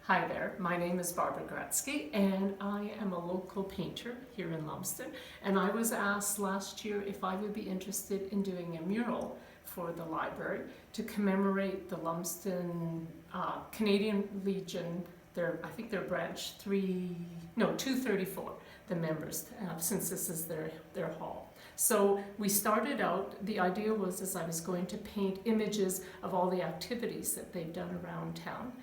Hi there, my name is Barbara Goretzky and I am a local painter here in Lumsden, and I was asked last year if I would be interested in doing a mural for the library to commemorate the Lumsden Canadian Legion, I think they're branch 234, the members, since this is their hall. So we started out, the idea was as I was going to paint images of all the activities that they've done around town.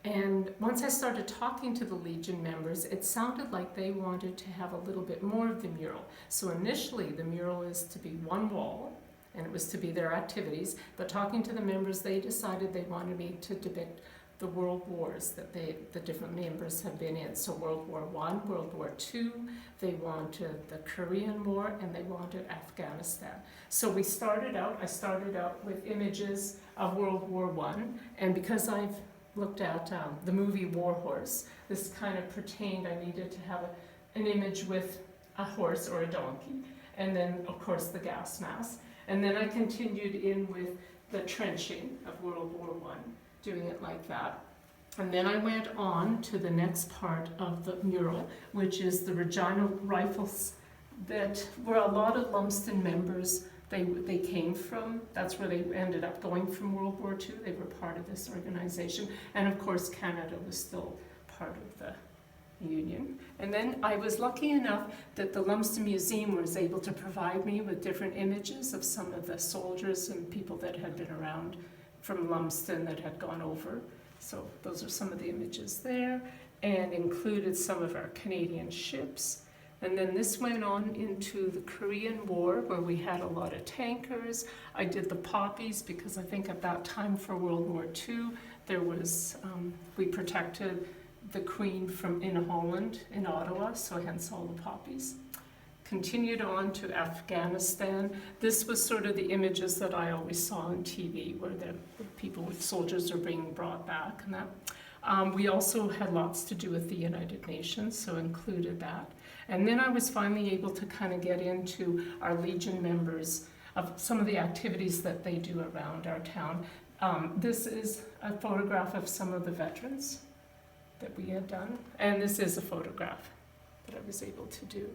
And once I started talking to the Legion members, it sounded like they wanted to have a little bit more of the mural. So initially the mural is to be one wall, and it was to be their activities, but talking to the members, they decided they wanted me to depict the world wars that the different members have been in. So World War I, World War II, they wanted the Korean War, and they wanted Afghanistan. So I started out with images of World War I, and because I've looked at the movie War Horse, this kind of pertained, I needed to have an image with a horse or a donkey, and then of course the gas mask. And then I continued in with the trenching of World War I, doing it like that. And then I went on to the next part of the mural, which is the Regina Rifles, that were a lot of Lumsden members they came from. That's where they ended up going from World War II. They were part of this organization. And of course, Canada was still part of the Union. And then I was lucky enough that the Lumsden Museum was able to provide me with different images of some of the soldiers and people that had been around from Lumsden that had gone over. So those are some of the images there, and included some of our Canadian ships. And then this went on into the Korean War, where we had a lot of tankers. I did the poppies because I think at that time for World War II, there was, we protected the Queen from in Holland, in Ottawa, so hence all the poppies. Continued on to Afghanistan. This was sort of the images that I always saw on TV, where the people with soldiers are being brought back and that. We also had lots to do with the United Nations, so included that. And then I was finally able to kind of get into our Legion members, of some of the activities that they do around our town. This is a photograph of some of the veterans that we had done, and this is a photograph that I was able to do.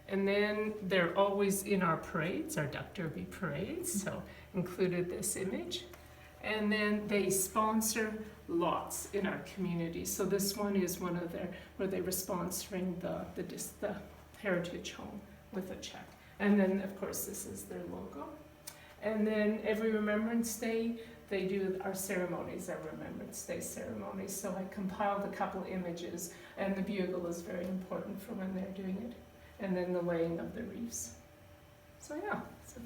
And then they're always in our parades, our Duck Derby parades, so included this image. And then they sponsor lots in our community. So this one is one of their, where they were sponsoring the Heritage Home with a check. And then of course this is their logo. And then every Remembrance Day, they do our ceremonies, our Remembrance Day ceremonies. So I compiled a couple images, and the bugle is very important for when they're doing it. And then the laying of the wreaths. So yeah, so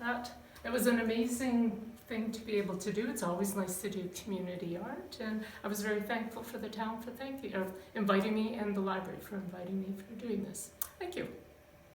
it was an amazing thing to be able to do. It's always nice to do community art, and I was very thankful for the town for inviting me, and the library for inviting me for doing this. Thank you.